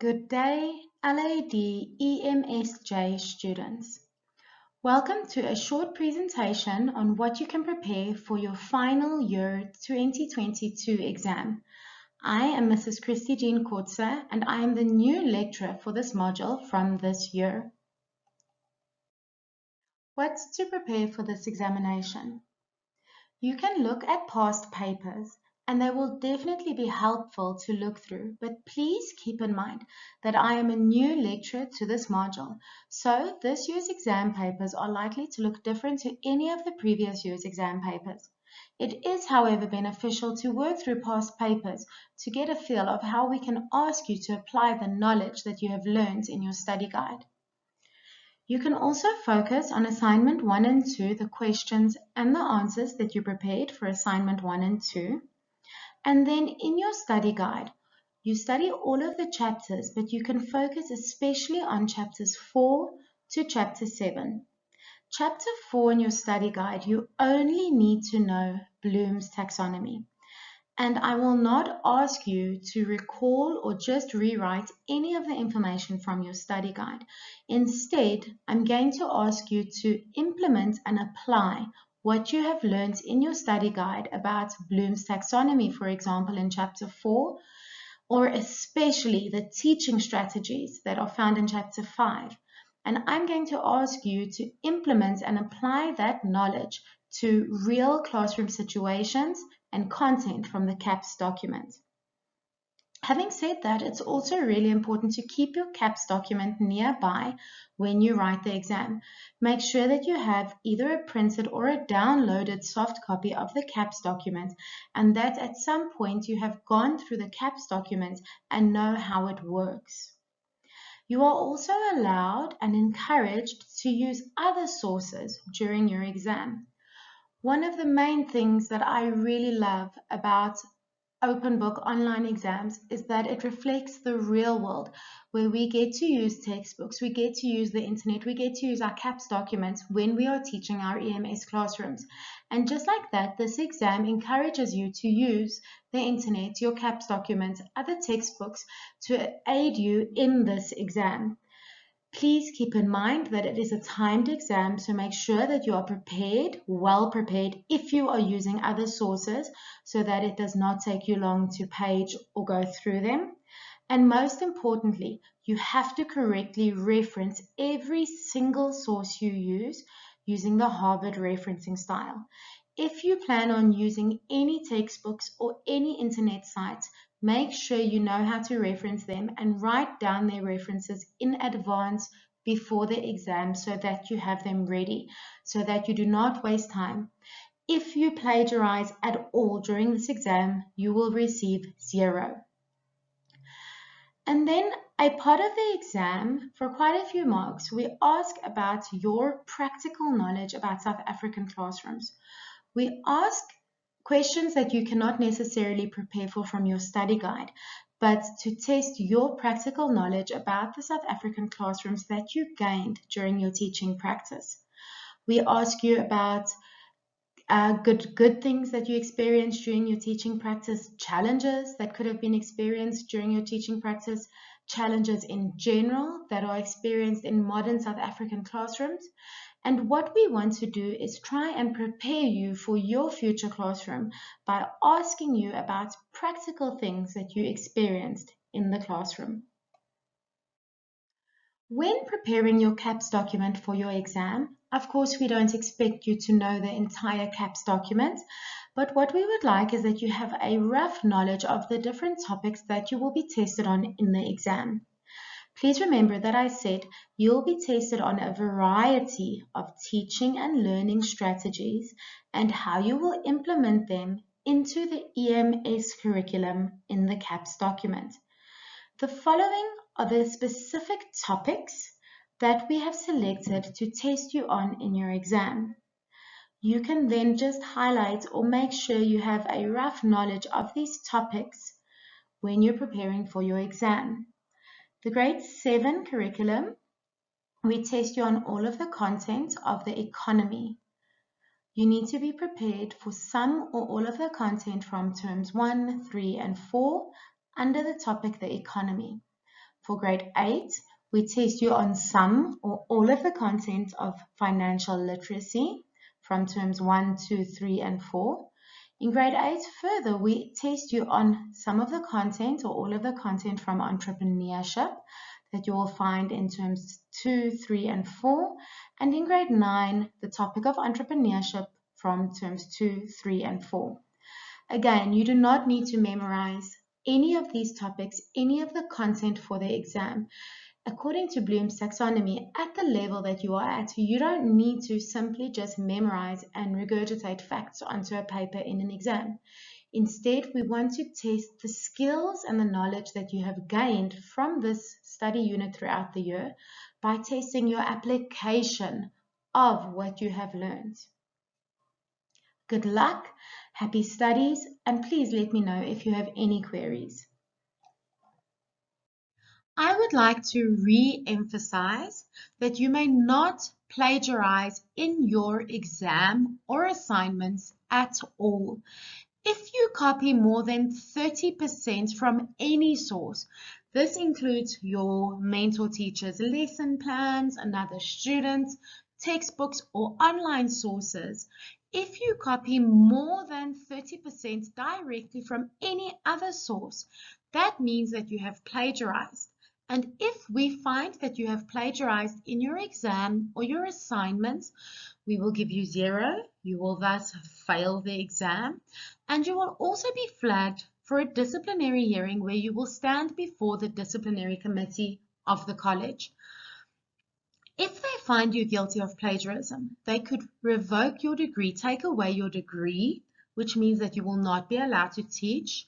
Good day, LADEMSJ students. Welcome to a short presentation on what you can prepare for your final year 2022 exam. I am Mrs. CJ Kotze and I am the new lecturer for this module from this year. What to prepare for this examination? You can look at past papers and they will definitely be helpful to look through, but please keep in mind that I am a new lecturer to this module, so this year's exam papers are likely to look different to any of the previous year's exam papers. It is, however, beneficial to work through past papers to get a feel of how we can ask you to apply the knowledge that you have learned in your study guide. You can also focus on assignment 1 and 2, the questions and the answers that you prepared for assignment 1 and 2. And then in your study guide, you study all of the chapters, but you can focus especially on chapters 4 to chapter 7. Chapter 4 in your study guide, you only need to know Bloom's taxonomy. And I will not ask you to recall or just rewrite any of the information from your study guide. Instead, I'm going to ask you to implement and apply what you have learned in your study guide about Bloom's taxonomy, for example, in chapter 4, or especially the teaching strategies that are found in chapter 5. And I'm going to ask you to implement and apply that knowledge to real classroom situations and content from the CAPS document. Having said that, it's also really important to keep your CAPS document nearby when you write the exam. Make sure that you have either a printed or a downloaded soft copy of the CAPS document, and that at some point you have gone through the CAPS document and know how it works. You are also allowed and encouraged to use other sources during your exam. One of the main things that I really love about open book online exams is that it reflects the real world, where we get to use textbooks, we get to use the internet, we get to use our CAPS documents when we are teaching our EMS classrooms. And just like that, this exam encourages you to use the internet, your CAPS documents, other textbooks to aid you in this exam. Please keep in mind that it is a timed exam, so make sure that you are prepared, well prepared, if you are using other sources, so that it does not take you long to page or go through them. And most importantly, you have to correctly reference every single source you use using the Harvard referencing style. If you plan on using any textbooks or any internet sites, make sure you know how to reference them and write down their references in advance before the exam so that you have them ready, so that you do not waste time. If you plagiarize at all during this exam, you will receive 0. And then a part of the exam, for quite a few marks, we ask about your practical knowledge about South African classrooms. We ask questions that you cannot necessarily prepare for from your study guide, but to test your practical knowledge about the South African classrooms that you gained during your teaching practice. We ask you about good things that you experienced during your teaching practice, challenges that could have been experienced during your teaching practice, challenges in general that are experienced in modern South African classrooms. And what we want to do is try and prepare you for your future classroom by asking you about practical things that you experienced in the classroom. When preparing your CAPS document for your exam, of course, we don't expect you to know the entire CAPS document, but what we would like is that you have a rough knowledge of the different topics that you will be tested on in the exam. Please remember that I said you'll be tested on a variety of teaching and learning strategies and how you will implement them into the EMS curriculum in the CAPS document. The following are the specific topics that we have selected to test you on in your exam. You can then just highlight or make sure you have a rough knowledge of these topics when you're preparing for your exam. The grade 7 curriculum, we test you on all of the content of the economy. You need to be prepared for some or all of the content from terms 1, 3, and 4 under the topic the economy. For grade 8, we test you on some or all of the content of financial literacy from terms 1, 2, 3, and 4. In grade 8, further, we test you on some of the content or all of the content from entrepreneurship that you will find in terms 2, 3, and 4. And in grade 9, the topic of entrepreneurship from terms 2, 3, and 4. Again, you do not need to memorize any of these topics, any of the content for the exam. According to Bloom's taxonomy, at the level that you are at, you don't need to simply just memorize and regurgitate facts onto a paper in an exam. Instead, we want to test the skills and the knowledge that you have gained from this study unit throughout the year by testing your application of what you have learned. Good luck, happy studies, and please let me know if you have any queries. I would like to re-emphasize that you may not plagiarize in your exam or assignments at all. If you copy more than 30% from any source, this includes your mentor teacher's lesson plans, another student's, textbooks, or online sources. If you copy more than 30% directly from any other source, that means that you have plagiarized. And if we find that you have plagiarized in your exam or your assignments, we will give you 0. You will thus fail the exam. And you will also be flagged for a disciplinary hearing where you will stand before the disciplinary committee of the college. If they find you guilty of plagiarism, they could revoke your degree, take away your degree, which means that you will not be allowed to teach.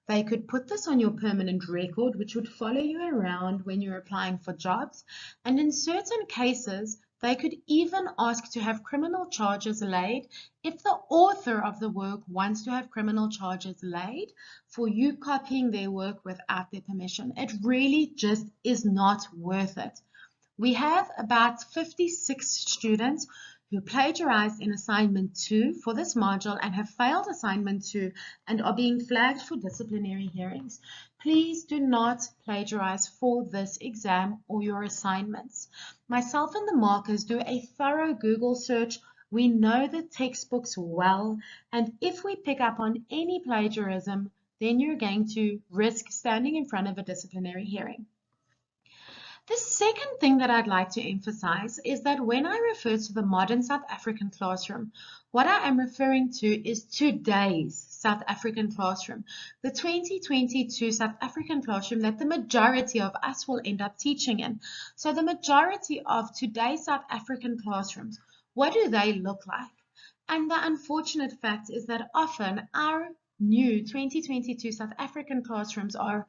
They could put this on your permanent record, which would follow you around when you're applying for jobs. And in certain cases, they could even ask to have criminal charges laid if the author of the work wants to have criminal charges laid for you copying their work without their permission. It really just is not worth it. We have about 56 students who plagiarized in assignment 2 for this module and have failed assignment 2 and are being flagged for disciplinary hearings. Please do not plagiarize for this exam or your assignments. Myself and the markers do a thorough Google search. We know the textbooks well, and if we pick up on any plagiarism, then you're going to risk standing in front of a disciplinary hearing. The second thing that I'd like to emphasize is that when I refer to the modern South African classroom, what I am referring to is today's South African classroom, the 2022 South African classroom that the majority of us will end up teaching in. So the majority of today's South African classrooms, what do they look like? And the unfortunate fact is that often our new 2022 South African classrooms are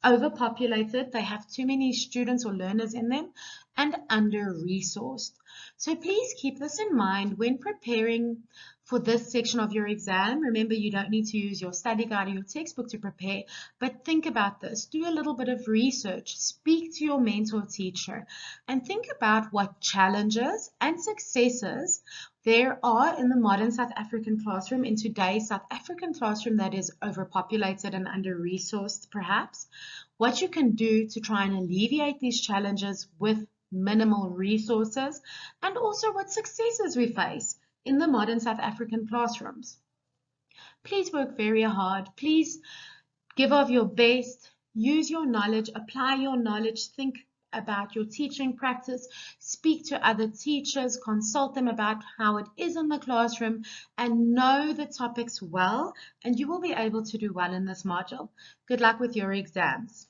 overpopulated, they have too many students or learners in them, and under-resourced. So please keep this in mind when preparing for this section of your exam. Remember, you don't need to use your study guide or your textbook to prepare, but think about this. Do a little bit of research, speak to your mentor teacher, and think about what challenges and successes there are in the modern South African classroom, in today's South African classroom that is overpopulated and under-resourced perhaps, what you can do to try and alleviate these challenges with minimal resources, and also what successes we face in the modern South African classrooms. Please work very hard. Please give of your best. Use your knowledge. Apply your knowledge. Think about your teaching practice. Speak to other teachers. Consult them about how it is in the classroom, and know the topics well, and you will be able to do well in this module. Good luck with your exams.